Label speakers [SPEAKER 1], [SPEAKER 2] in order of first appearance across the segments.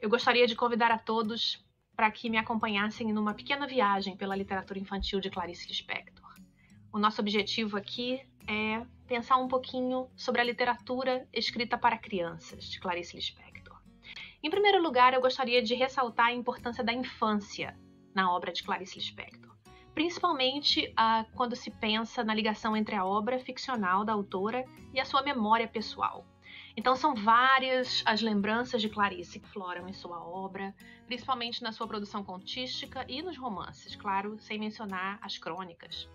[SPEAKER 1] eu gostaria de convidar a todos para que me acompanhassem numa pequena viagem pela literatura infantil de Clarice Lispector. O nosso objetivo aqui é pensar um pouquinho sobre a literatura escrita para crianças de Clarice Lispector. Em primeiro lugar, eu gostaria de ressaltar a importância da infância na obra de Clarice Lispector, principalmente quando se pensa na ligação entre a obra ficcional da autora e a sua memória pessoal. Então são várias as lembranças de Clarice que floram em sua obra, principalmente na sua produção contística e nos romances, claro, sem mencionar as crônicas.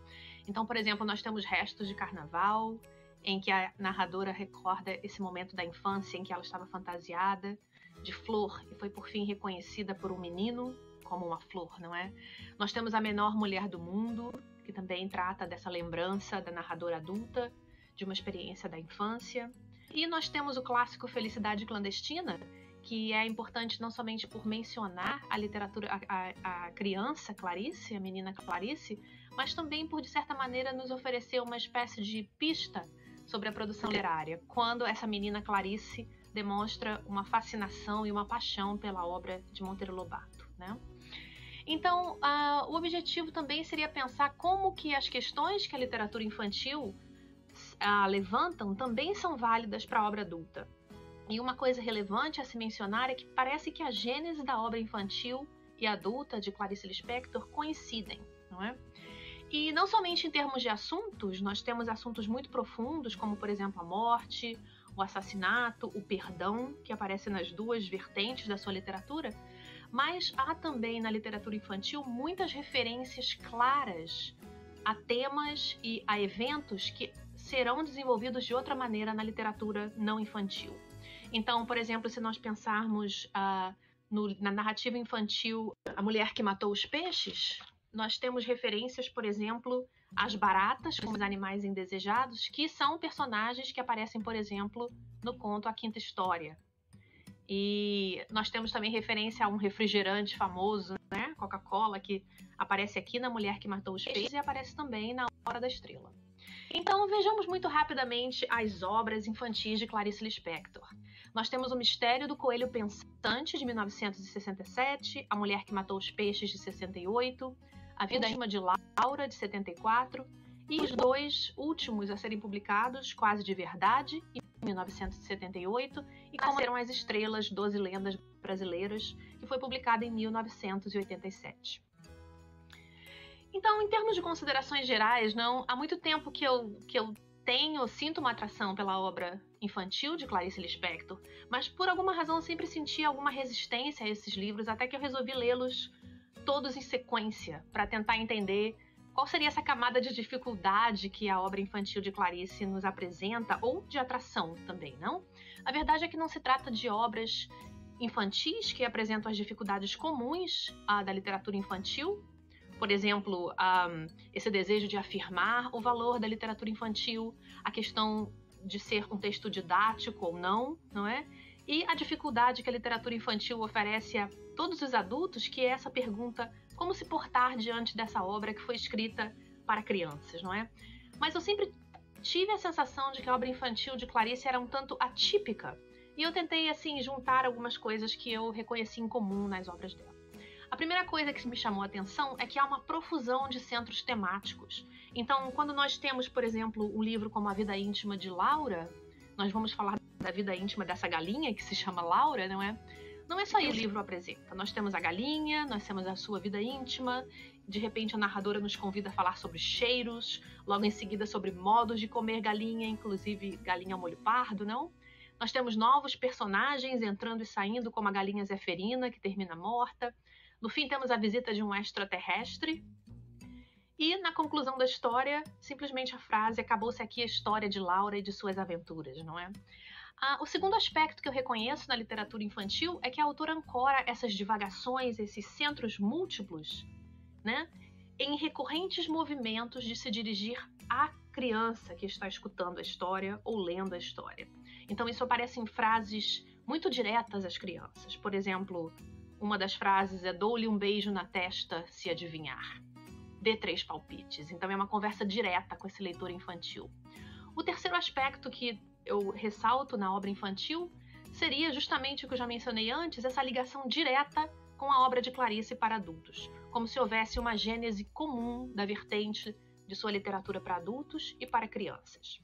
[SPEAKER 1] Então, por exemplo, nós temos Restos de Carnaval, em que a narradora recorda esse momento da infância em que ela estava fantasiada de flor e foi por fim reconhecida por um menino como uma flor, não é? Nós temos A Menor Mulher do Mundo, que também trata dessa lembrança da narradora adulta, de uma experiência da infância. E nós temos o clássico Felicidade Clandestina, que é importante não somente por mencionar a literatura, a criança Clarice, a menina Clarice, mas também por, de certa maneira, nos oferecer uma espécie de pista sobre a produção literária, quando essa menina Clarice demonstra uma fascinação e uma paixão pela obra de Monteiro Lobato, né? Então, o objetivo também seria pensar como que as questões que a literatura infantil levantam também são válidas para a obra adulta. E uma coisa relevante a se mencionar é que parece que a gênese da obra infantil e adulta de Clarice Lispector coincidem, não é? E não somente em termos de assuntos, nós temos assuntos muito profundos, como por exemplo a morte, o assassinato, o perdão, que aparecem nas duas vertentes da sua literatura, mas há também na literatura infantil muitas referências claras a temas e a eventos que serão desenvolvidos de outra maneira na literatura não infantil. Então, por exemplo, se nós pensarmos na narrativa infantil A Mulher que Matou os Peixes, nós temos referências, por exemplo, às baratas como os animais indesejados, que são personagens que aparecem, por exemplo, no conto A Quinta História. E nós temos também referência a um refrigerante famoso, né, Coca-Cola, que aparece aqui na Mulher que Matou os Peixes e aparece também na Hora da Estrela. Então, vejamos muito rapidamente as obras infantis de Clarice Lispector. Nós temos O Mistério do Coelho Pensante, de 1967, A Mulher que Matou os Peixes, de 68, A Vida Íntima de Laura, de 74, e os dois últimos a serem publicados, Quase de Verdade, em 1978, e Como Eram as Estrelas, 12 Lendas Brasileiras, que foi publicada em 1987. Então, em termos de considerações gerais, não, há muito tempo que eu sinto uma atração pela obra infantil de Clarice Lispector, mas por alguma razão eu sempre senti alguma resistência a esses livros, até que eu resolvi lê-los todos em sequência, para tentar entender qual seria essa camada de dificuldade que a obra infantil de Clarice nos apresenta, ou de atração também, não? A verdade é que não se trata de obras infantis que apresentam as dificuldades comuns da literatura infantil, por exemplo, esse desejo de afirmar o valor da literatura infantil, a questão de ser um texto didático ou não, não é? E a dificuldade que a literatura infantil oferece a todos os adultos, que é essa pergunta: como se portar diante dessa obra que foi escrita para crianças, não é? Mas eu sempre tive a sensação de que a obra infantil de Clarice era um tanto atípica, e eu tentei, assim, juntar algumas coisas que eu reconheci em comum nas obras dela. A primeira coisa que me chamou a atenção é que há uma profusão de centros temáticos. Então, quando nós temos, por exemplo, um livro como A Vida Íntima de Laura, nós vamos falar da vida íntima dessa galinha que se chama Laura, não é? Não é só isso que o livro apresenta. Nós temos a galinha, nós temos a sua vida íntima, de repente a narradora nos convida a falar sobre cheiros, logo em seguida sobre modos de comer galinha, inclusive galinha ao molho pardo, não? Nós temos novos personagens entrando e saindo, como a galinha Zeferina, que termina morta. No fim, temos a visita de um extraterrestre. E, na conclusão da história, simplesmente a frase: acabou-se aqui a história de Laura e de suas aventuras, não é? O segundo aspecto que eu reconheço na literatura infantil é que a autora ancora essas divagações, esses centros múltiplos, né, em recorrentes movimentos de se dirigir à criança que está escutando a história ou lendo a história. Então isso aparece em frases muito diretas às crianças. Por exemplo, uma das frases é: dou-lhe um beijo na testa se adivinhar. Dê 3 palpites. Então é uma conversa direta com esse leitor infantil. O terceiro aspecto que eu ressalto na obra infantil seria justamente o que eu já mencionei antes, essa ligação direta com a obra de Clarice para adultos, como se houvesse uma gênese comum da vertente de sua literatura para adultos e para crianças.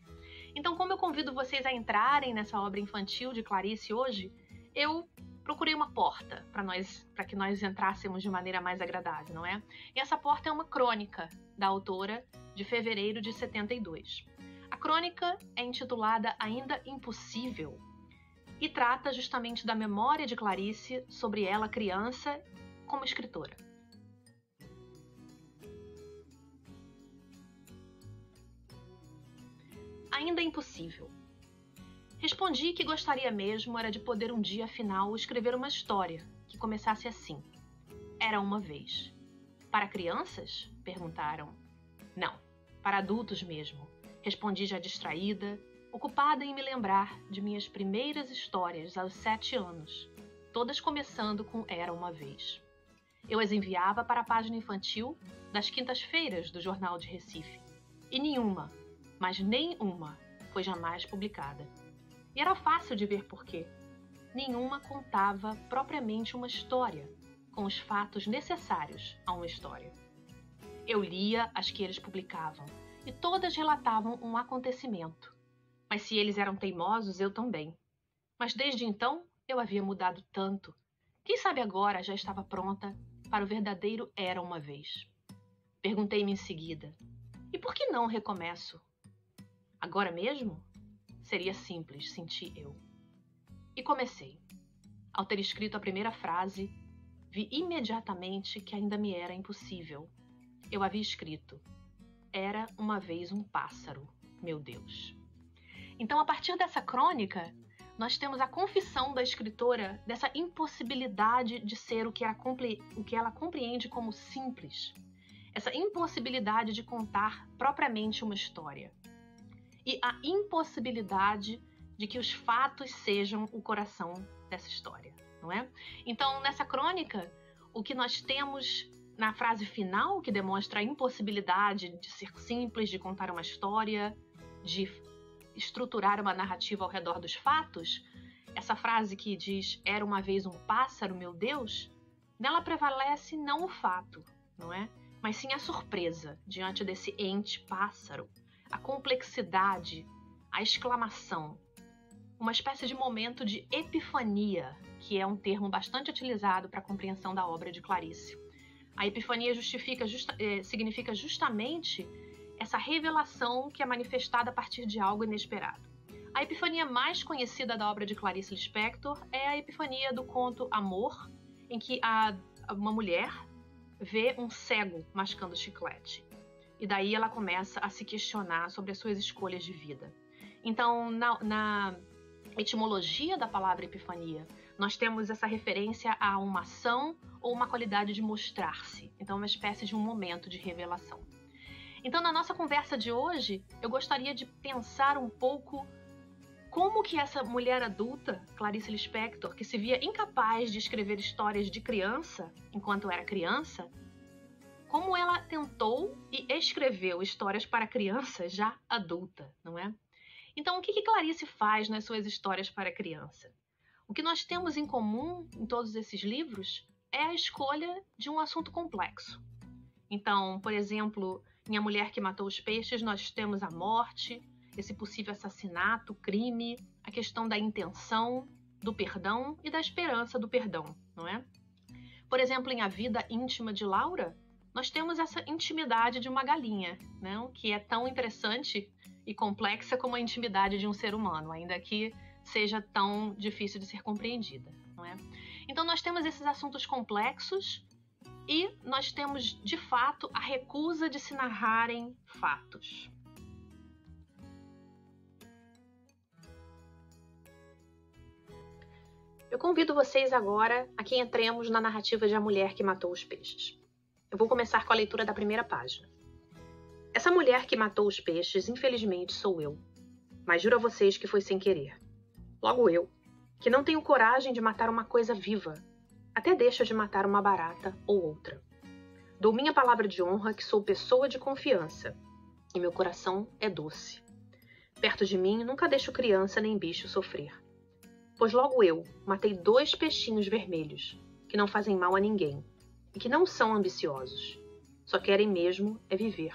[SPEAKER 1] Então, como eu convido vocês a entrarem nessa obra infantil de Clarice hoje, eu procurei uma porta para que nós entrássemos de maneira mais agradável, não é? E essa porta é uma crônica da autora de fevereiro de 72. A crônica é intitulada Ainda Impossível e trata justamente da memória de Clarice sobre ela criança como escritora. Ainda impossível. Respondi que gostaria mesmo era de poder um dia afinal escrever uma história que começasse assim. Era uma vez. Para crianças? Perguntaram. Não, para adultos mesmo. Respondi já distraída, ocupada em me lembrar de minhas primeiras histórias aos 7 anos, todas começando com Era uma vez. Eu as enviava para a página infantil das quintas-feiras do Jornal de Recife. E nenhuma, mas nenhuma, foi jamais publicada. E era fácil de ver por quê. Nenhuma contava propriamente uma história, com os fatos necessários a uma história. Eu lia as que eles publicavam, e todas relatavam um acontecimento. Mas se eles eram teimosos, eu também. Mas desde então, eu havia mudado tanto. Quem sabe agora já estava pronta para o verdadeiro Era uma vez. Perguntei-me em seguida, e por que não recomeço? Agora mesmo? Seria simples, senti eu. E comecei. Ao ter escrito a primeira frase, vi imediatamente que ainda me era impossível. Eu havia escrito: Era uma vez um pássaro, meu Deus. Então, a partir dessa crônica, nós temos a confissão da escritora dessa impossibilidade de ser o que ela compreende como simples. Essa impossibilidade de contar propriamente uma história. E a impossibilidade de que os fatos sejam o coração dessa história, não é? Então, nessa crônica, o que nós temos na frase final, que demonstra a impossibilidade de ser simples, de contar uma história, de estruturar uma narrativa ao redor dos fatos, essa frase que diz, era uma vez um pássaro, meu Deus, nela prevalece não o fato, não é? Mas sim a surpresa diante desse ente pássaro, a complexidade, a exclamação, uma espécie de momento de epifania, que é um termo bastante utilizado para a compreensão da obra de Clarice. A epifania significa justamente essa revelação que é manifestada a partir de algo inesperado. A epifania mais conhecida da obra de Clarice Lispector é a epifania do conto Amor, em que uma mulher vê um cego mascando chiclete. E daí ela começa a se questionar sobre as suas escolhas de vida. Então, na etimologia da palavra epifania, nós temos essa referência a uma ação ou uma qualidade de mostrar-se. Então, uma espécie de um momento de revelação. Então, na nossa conversa de hoje, eu gostaria de pensar um pouco como que essa mulher adulta, Clarice Lispector, que se via incapaz de escrever histórias de criança enquanto era criança, como ela tentou e escreveu histórias para criança já adulta, não é? Então, o que Clarice faz nas suas histórias para criança? O que nós temos em comum em todos esses livros é a escolha de um assunto complexo. Então, por exemplo, em A Mulher que Matou os Peixes, nós temos a morte, esse possível assassinato, crime, a questão da intenção, do perdão e da esperança do perdão, não é? Por exemplo, em A Vida Íntima de Laura, nós temos essa intimidade de uma galinha, né? Que é tão interessante e complexa como a intimidade de um ser humano, ainda que seja tão difícil de ser compreendida, não é? Então nós temos esses assuntos complexos e nós temos, de fato, a recusa de se narrarem fatos. Eu convido vocês agora a que entremos na narrativa de A Mulher que Matou os Peixes. Eu vou começar com a leitura da primeira página. Essa mulher que matou os peixes, infelizmente, sou eu. Mas juro a vocês que foi sem querer. Logo eu, que não tenho coragem de matar uma coisa viva, até deixo de matar uma barata ou outra. Dou minha palavra de honra que sou pessoa de confiança, e meu coração é doce. Perto de mim, nunca deixo criança nem bicho sofrer. Pois logo eu matei 2 peixinhos vermelhos, que não fazem mal a ninguém, e que não são ambiciosos. Só querem mesmo é viver.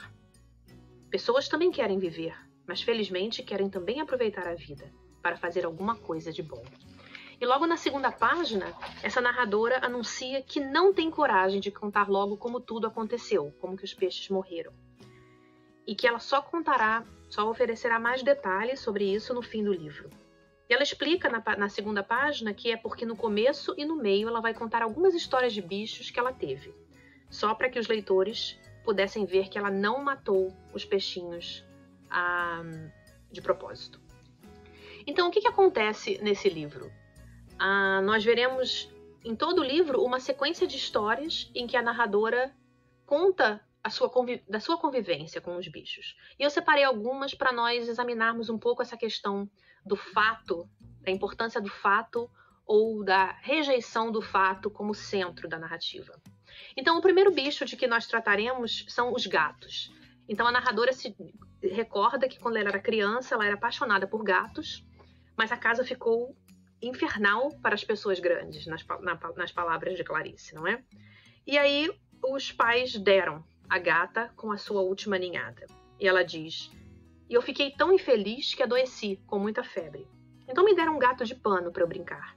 [SPEAKER 1] Pessoas também querem viver, mas felizmente querem também aproveitar a vida, para fazer alguma coisa de bom. E logo na segunda página, essa narradora anuncia que não tem coragem de contar logo como tudo aconteceu, como que os peixes morreram. E que ela só oferecerá mais detalhes sobre isso no fim do livro. E ela explica na segunda página que é porque no começo e no meio ela vai contar algumas histórias de bichos que ela teve, só para que os leitores pudessem ver que ela não matou os peixinhos de propósito. Então, o que acontece nesse livro? Nós veremos em todo o livro uma sequência de histórias em que a narradora conta da sua convivência com os bichos. E eu separei algumas para nós examinarmos um pouco essa questão do fato, da importância do fato ou da rejeição do fato como centro da narrativa. Então, o primeiro bicho de que nós trataremos são os gatos. Então, a narradora se recorda que quando ela era criança, ela era apaixonada por gatos, mas a casa ficou infernal para as pessoas grandes, nas palavras de Clarice, não é? E aí, os pais deram a gata com a sua última ninhada. E ela diz: "E eu fiquei tão infeliz que adoeci, com muita febre. Então me deram um gato de pano para eu brincar.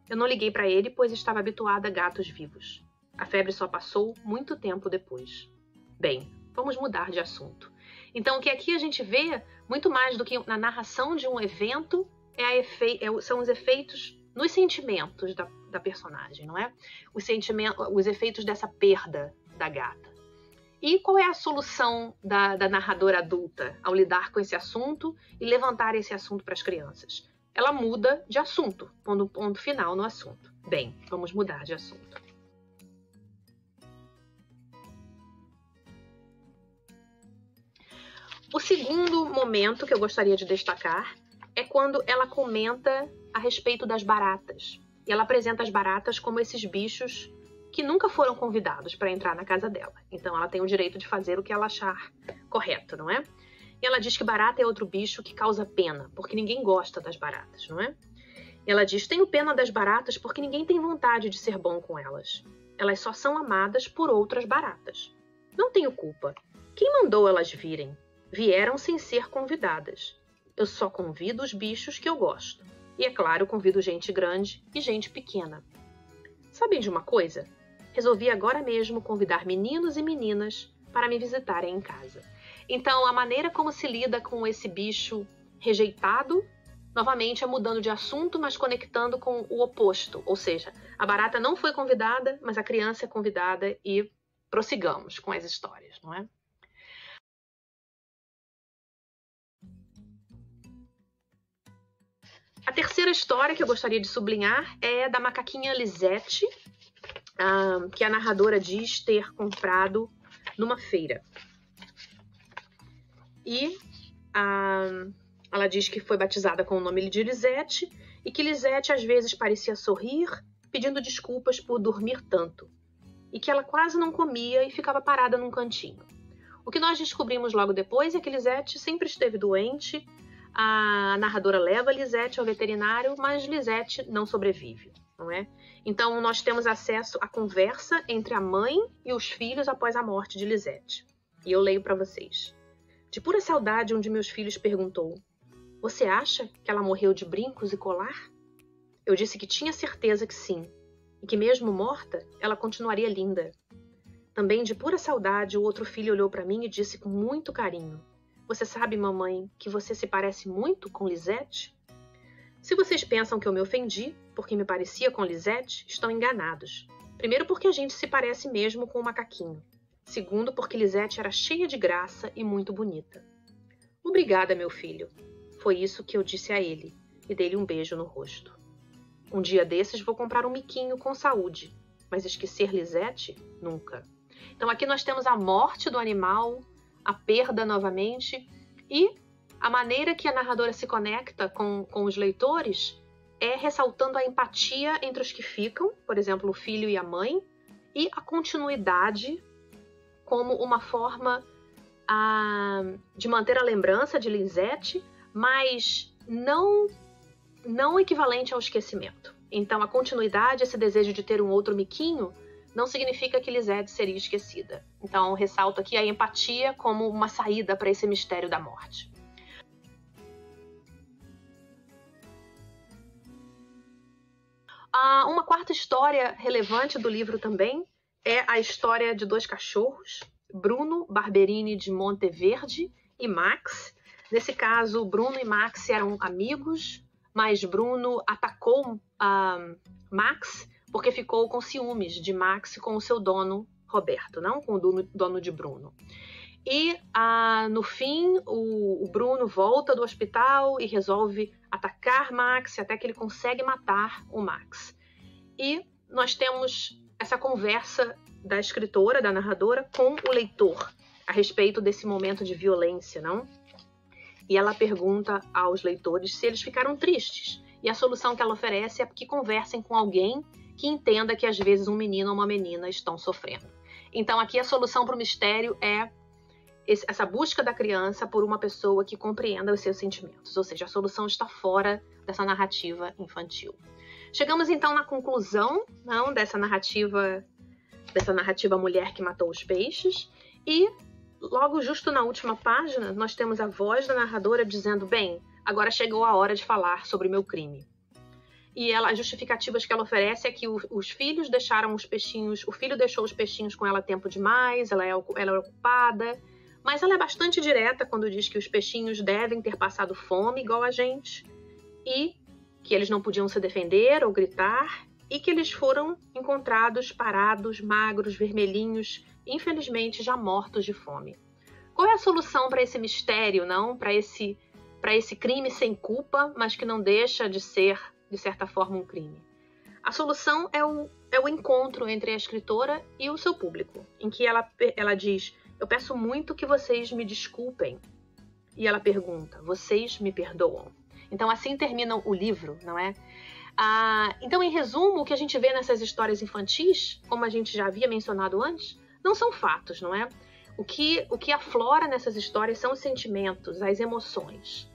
[SPEAKER 1] Eu não liguei para ele, pois estava habituada a gatos vivos. A febre só passou muito tempo depois. Bem, vamos mudar de assunto." Então, o que aqui a gente vê, muito mais do que na narração de um evento, são os efeitos nos sentimentos da personagem, não é? Os efeitos dessa perda da gata. E qual é a solução da narradora adulta ao lidar com esse assunto e levantar esse assunto para as crianças? Ela muda de assunto, pondo um ponto final no assunto. Bem, vamos mudar de assunto. O segundo momento que eu gostaria de destacar é quando ela comenta a respeito das baratas. E ela apresenta as baratas como esses bichos que nunca foram convidados para entrar na casa dela. Então ela tem o direito de fazer o que ela achar correto, não é? E ela diz que barata é outro bicho que causa pena, porque ninguém gosta das baratas, não é? E ela diz: "Tenho pena das baratas porque ninguém tem vontade de ser bom com elas. Elas só são amadas por outras baratas. Não tenho culpa. Quem mandou elas virem? Vieram sem ser convidadas. Eu só convido os bichos que eu gosto. E, é claro, convido gente grande e gente pequena. Sabem de uma coisa? Resolvi agora mesmo convidar meninos e meninas para me visitarem em casa." Então, a maneira como se lida com esse bicho rejeitado, novamente é mudando de assunto, mas conectando com o oposto. Ou seja, a barata não foi convidada, mas a criança é convidada e prossigamos com as histórias, não é? A terceira história que eu gostaria de sublinhar é da macaquinha Lisette, que a narradora diz ter comprado numa feira. E ela diz que foi batizada com o nome de Lisette e que Lisette às vezes parecia sorrir, pedindo desculpas por dormir tanto, e que ela quase não comia e ficava parada num cantinho. O que nós descobrimos logo depois é que Lisette sempre esteve doente. A narradora leva Lisette ao veterinário, mas Lisette não sobrevive, não é? Então, nós temos acesso à conversa entre a mãe e os filhos após a morte de Lisette. E eu leio para vocês. De pura saudade, um de meus filhos perguntou: "Você acha que ela morreu de brincos e colar?" Eu disse que tinha certeza que sim, e que mesmo morta, ela continuaria linda. Também de pura saudade, o outro filho olhou para mim e disse com muito carinho: "Você sabe, mamãe, que você se parece muito com Lisette?" Se vocês pensam que eu me ofendi porque me parecia com Lisette, estão enganados. Primeiro, porque a gente se parece mesmo com o macaquinho. Segundo, porque Lisette era cheia de graça e muito bonita. Obrigada, meu filho. Foi isso que eu disse a ele e dei-lhe um beijo no rosto. Um dia desses vou comprar um miquinho com saúde, mas esquecer Lisette, nunca. Então aqui nós temos a morte do animal, a perda novamente, e a maneira que a narradora se conecta com os leitores é ressaltando a empatia entre os que ficam, por exemplo, o filho e a mãe, e a continuidade como uma forma de manter a lembrança de Lisette, mas não não equivalente ao esquecimento. Então, a continuidade, esse desejo de ter um outro Miquinho, não significa que Lisette seria esquecida. Então, ressalto aqui a empatia como uma saída para esse mistério da morte. Uma quarta história relevante do livro também é a história de dois cachorros, Bruno Barberini de Monteverde e Max. Nesse caso, Bruno e Max eram amigos, mas Bruno atacou Max porque ficou com ciúmes de Max com o seu dono Roberto, não com o dono de Bruno. E no fim, o Bruno volta do hospital e resolve atacar Max até que ele consegue matar o Max. E nós temos essa conversa da escritora, da narradora, com o leitor a respeito desse momento de violência, não? E ela pergunta aos leitores se eles ficaram tristes. E a solução que ela oferece é que conversem com alguém que entenda que às vezes um menino ou uma menina estão sofrendo. Então aqui a solução para o mistério é essa busca da criança por uma pessoa que compreenda os seus sentimentos. Ou seja, a solução está fora dessa narrativa infantil. Chegamos então na conclusão, não, dessa narrativa Mulher que Matou os Peixes, e logo justo na última página nós temos a voz da narradora dizendo: bem, agora chegou a hora de falar sobre o meu crime. E as justificativas que ela oferece é que os filhos deixaram os peixinhos, o filho deixou os peixinhos com ela tempo demais, ela é ocupada, mas ela é bastante direta quando diz que os peixinhos devem ter passado fome igual a gente, e que eles não podiam se defender ou gritar, e que eles foram encontrados parados, magros, vermelhinhos, infelizmente já mortos de fome. Qual é a solução para esse mistério, não? Para esse crime sem culpa, mas que não deixa de ser, de certa forma, um crime? A solução é o encontro entre a escritora e o seu público, em que ela diz: eu peço muito que vocês me desculpem. E ela pergunta: vocês me perdoam? Então assim termina o livro, não é? Então, em resumo, o que a gente vê nessas histórias infantis, como a gente já havia mencionado antes, não são fatos, não é? O que aflora nessas histórias são os sentimentos, as emoções.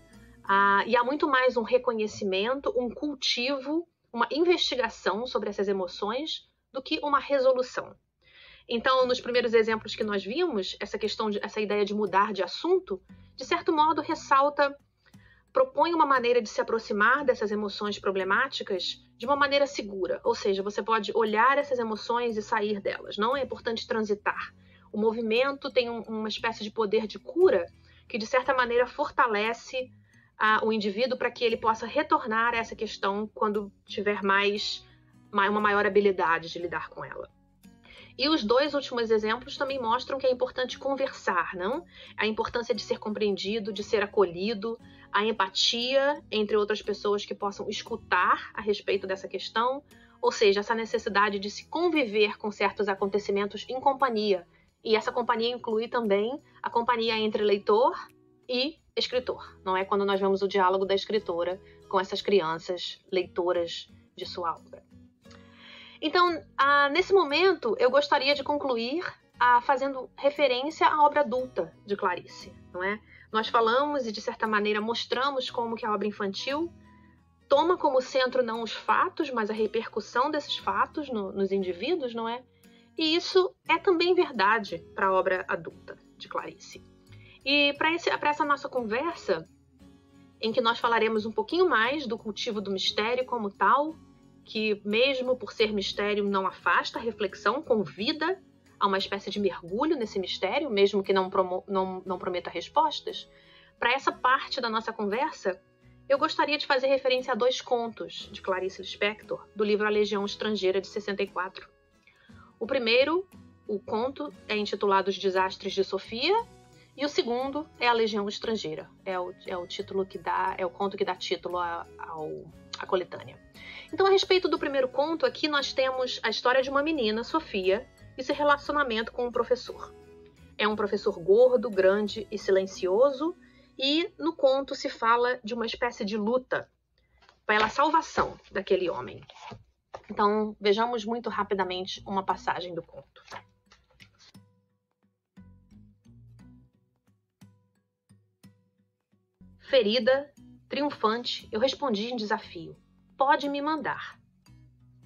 [SPEAKER 1] E há muito mais um reconhecimento, um cultivo, uma investigação sobre essas emoções do que uma resolução. Então, nos primeiros exemplos que nós vimos, essa ideia de mudar de assunto, de certo modo, propõe uma maneira de se aproximar dessas emoções problemáticas de uma maneira segura. Ou seja, você pode olhar essas emoções e sair delas. Não é importante transitar. O movimento tem uma espécie de poder de cura que, de certa maneira, fortalece o indivíduo para que ele possa retornar a essa questão quando tiver uma maior habilidade de lidar com ela. E os dois últimos exemplos também mostram que é importante conversar, não? A importância de ser compreendido, de ser acolhido, a empatia entre outras pessoas que possam escutar a respeito dessa questão, ou seja, essa necessidade de se conviver com certos acontecimentos em companhia. E essa companhia inclui também a companhia entre leitor e escritor, não é? Quando nós vemos o diálogo da escritora com essas crianças leitoras de sua obra. Então, nesse momento, eu gostaria de concluir fazendo referência à obra adulta de Clarice, não é? Nós falamos e, de certa maneira, mostramos como que a obra infantil toma como centro não os fatos, mas a repercussão desses fatos nos indivíduos, não é? E isso é também verdade para a obra adulta de Clarice. E para essa nossa conversa, em que nós falaremos um pouquinho mais do cultivo do mistério como tal, que mesmo por ser mistério não afasta a reflexão, convida a uma espécie de mergulho nesse mistério, mesmo que não prometa respostas. Para essa parte da nossa conversa, eu gostaria de fazer referência a dois contos de Clarice Lispector, do livro A Legião Estrangeira, de 64. O primeiro, o conto, é intitulado Os Desastres de Sofia, e o segundo é A Legião Estrangeira. É o conto que dá título à coletânea. Então, a respeito do primeiro conto, aqui nós temos a história de uma menina, Sofia, e seu relacionamento com um professor. É um professor gordo, grande e silencioso, e no conto se fala de uma espécie de luta pela salvação daquele homem. Então, vejamos muito rapidamente uma passagem do conto. Ferida Triunfante, eu respondi em desafio. Pode me mandar.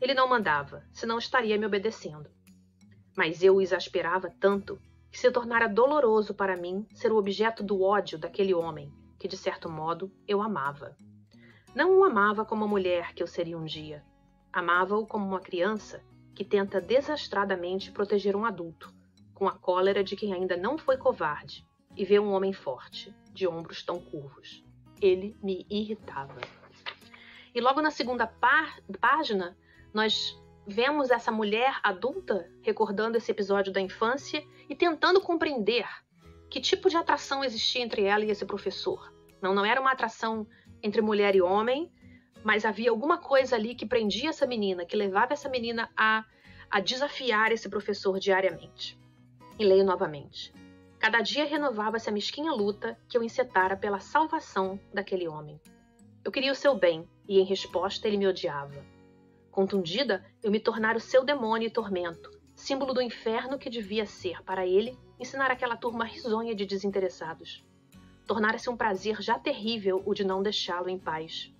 [SPEAKER 1] Ele não mandava, senão estaria me obedecendo. Mas eu o exasperava tanto que se tornara doloroso para mim ser o objeto do ódio daquele homem que, de certo modo, eu amava. Não o amava como a mulher que eu seria um dia. Amava-o como uma criança que tenta desastradamente proteger um adulto, com a cólera de quem ainda não foi covarde, e vê um homem forte, de ombros tão curvos. Ele me irritava. E logo na segunda página, nós vemos essa mulher adulta recordando esse episódio da infância e tentando compreender que tipo de atração existia entre ela e esse professor. Não era uma atração entre mulher e homem, mas havia alguma coisa ali que prendia essa menina, que levava essa menina a desafiar esse professor diariamente. E leio novamente. Cada dia renovava-se a mesquinha luta que eu encetara pela salvação daquele homem. Eu queria o seu bem, e em resposta ele me odiava. Contundida, eu me tornara o seu demônio e tormento, símbolo do inferno que devia ser, para ele, ensinar aquela turma risonha de desinteressados. Tornara-se um prazer já terrível o de não deixá-lo em paz.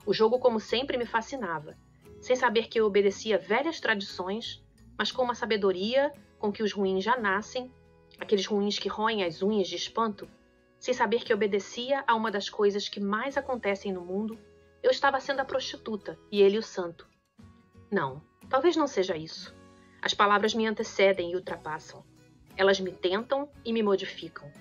[SPEAKER 1] O jogo, como sempre, me fascinava, sem saber que eu obedecia velhas tradições, mas com uma sabedoria com que os ruins já nascem, aqueles ruins que roem as unhas de espanto, sem saber que obedecia a uma das coisas que mais acontecem no mundo, eu estava sendo a prostituta e ele o santo. Não, talvez não seja isso. As palavras me antecedem e ultrapassam. Elas me tentam e me modificam.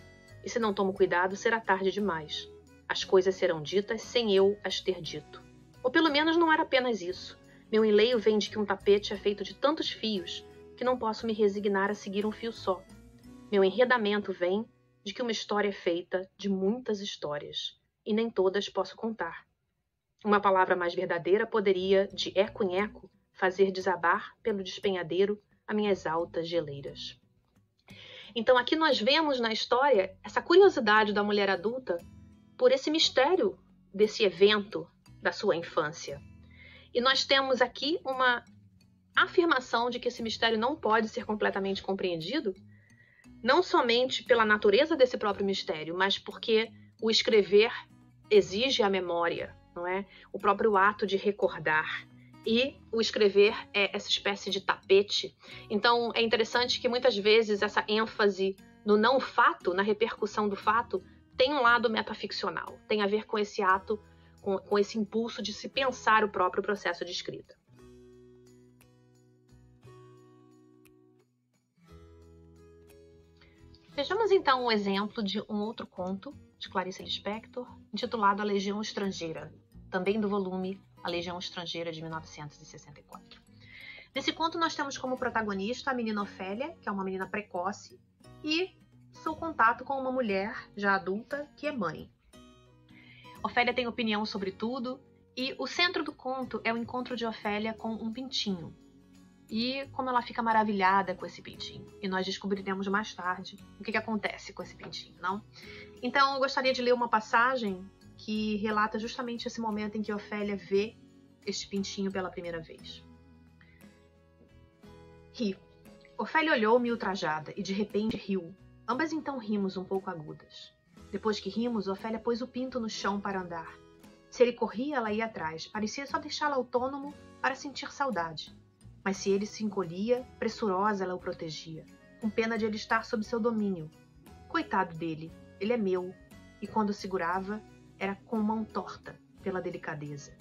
[SPEAKER 1] E se não tomo cuidado, será tarde demais. As coisas serão ditas sem eu as ter dito. Ou pelo menos não era apenas isso. Meu enleio vem de que um tapete é feito de tantos fios que não posso me resignar a seguir um fio só. Meu enredamento vem de que uma história é feita de muitas histórias, e nem todas posso contar. Uma palavra mais verdadeira poderia, de eco em eco, fazer desabar pelo despenhadeiro as minhas altas geleiras. Então aqui nós vemos na história essa curiosidade da mulher adulta por esse mistério desse evento da sua infância. E nós temos aqui uma afirmação de que esse mistério não pode ser completamente compreendido, não somente pela natureza desse próprio mistério, mas porque o escrever exige a memória, não é? O próprio ato de recordar. E o escrever é essa espécie de tapete. Então é interessante que muitas vezes essa ênfase no não fato, na repercussão do fato, tem um lado metaficcional, tem a ver com esse ato, com esse impulso de se pensar o próprio processo de escrita. Vejamos então um exemplo de um outro conto de Clarice Lispector, intitulado A Legião Estrangeira, também do volume A Legião Estrangeira de 1964. Nesse conto nós temos como protagonista a menina Ofélia, que é uma menina precoce, e seu contato com uma mulher já adulta que é mãe. Ofélia tem opinião sobre tudo e o centro do conto é o encontro de Ofélia com um pintinho. E como ela fica maravilhada com esse pintinho. E nós descobriremos mais tarde o que acontece com esse pintinho, não? Então eu gostaria de ler uma passagem que relata justamente esse momento em que Ofélia vê este pintinho pela primeira vez. Ri. Ofélia olhou-me ultrajada e de repente riu. Ambas então rimos um pouco agudas. Depois que rimos, Ofélia pôs o pinto no chão para andar. Se ele corria, ela ia atrás. Parecia só deixá-lo autônomo para sentir saudade. Mas se ele se encolhia, pressurosa ela o protegia, com pena de ele estar sob seu domínio. Coitado dele, ele é meu, e quando o segurava, era com mão torta pela delicadeza.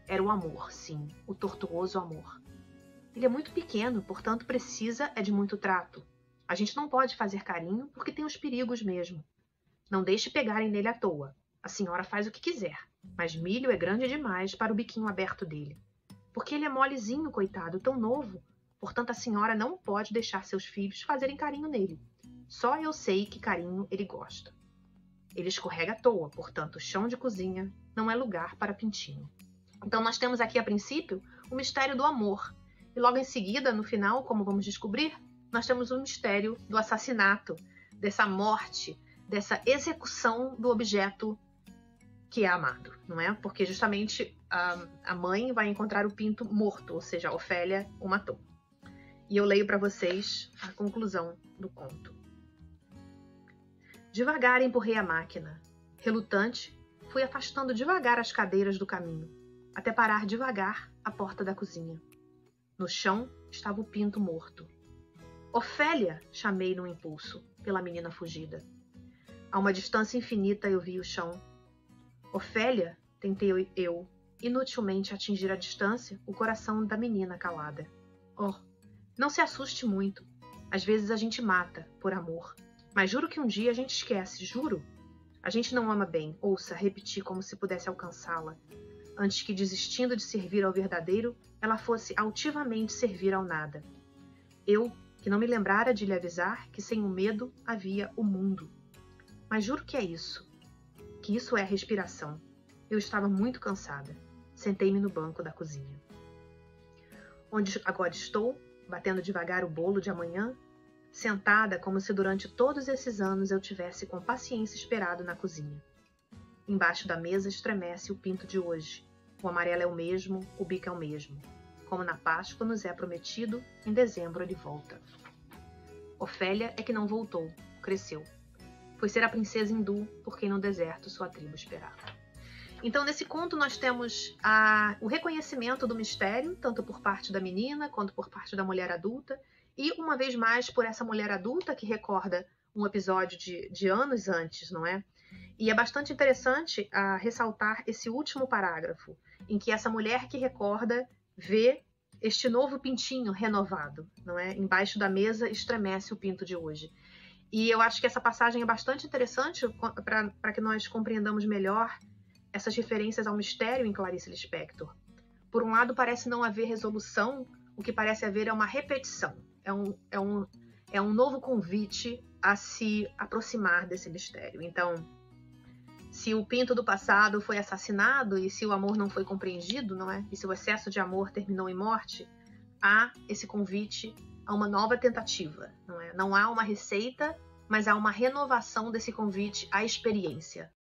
[SPEAKER 1] Era o amor, sim, o tortuoso amor. Ele é muito pequeno, portanto precisa de muito trato. A gente não pode fazer carinho porque tem os perigos mesmo. Não deixe pegarem nele à toa. A senhora faz o que quiser, mas milho é grande demais para o biquinho aberto dele. Porque ele é molezinho, coitado, tão novo. Portanto, a senhora não pode deixar seus filhos fazerem carinho nele. Só eu sei que carinho ele gosta. Ele escorrega à toa, portanto, o chão de cozinha não é lugar para pintinho. Então, nós temos aqui, a princípio, o mistério do amor. E logo em seguida, no final, como vamos descobrir, nós temos o mistério do assassinato, dessa morte, dessa execução do objeto que é amado, não é? Porque justamente a mãe vai encontrar o pinto morto, ou seja, a Ofélia o matou. E eu leio para vocês a conclusão do conto. Devagar empurrei a máquina. Relutante, Fui afastando devagar as cadeiras do caminho, até parar devagar à porta da cozinha. No chão estava o pinto morto. Ofélia! Chamei num impulso, pela menina fugida. A uma distância infinita eu vi o chão. Ofélia! Tentei eu, inutilmente atingir a distância, o coração da menina calada. Oh, não se assuste muito. Às vezes a gente mata, por amor. Mas juro que um dia a gente esquece, juro. A gente não ama bem, ouça, repeti como se pudesse alcançá-la, antes que, desistindo de servir ao verdadeiro, ela fosse altivamente servir ao nada. Eu, que não me lembrara de lhe avisar que sem o medo havia o mundo. Mas juro que é isso, que isso é a respiração. Eu estava muito cansada. Sentei-me no banco da cozinha. Onde agora estou, batendo devagar o bolo de amanhã, sentada como se durante todos esses anos eu tivesse com paciência esperado na cozinha. Embaixo da mesa estremece o pinto de hoje. O amarelo é o mesmo, o bico é o mesmo. Como na Páscoa nos é prometido, em dezembro ele volta. Ofélia é que não voltou, cresceu. Foi ser a princesa hindu por quem no deserto sua tribo esperava. Então, nesse conto, nós temos o reconhecimento do mistério, tanto por parte da menina quanto por parte da mulher adulta, e, uma vez mais, por essa mulher adulta que recorda um episódio de anos antes, não é? E é bastante interessante ressaltar esse último parágrafo, em que essa mulher que recorda vê este novo pintinho renovado, não é? Embaixo da mesa estremece o pinto de hoje. E eu acho que essa passagem é bastante interessante para que nós compreendamos melhor essas referências ao mistério em Clarice Lispector. Por um lado, parece não haver resolução, o que parece haver é uma repetição, é um novo convite a se aproximar desse mistério. Então, se o pinto do passado foi assassinado e se o amor não foi compreendido, não é? E se o excesso de amor terminou em morte, há esse convite a uma nova tentativa, não é? Não há uma receita, mas há uma renovação desse convite à experiência,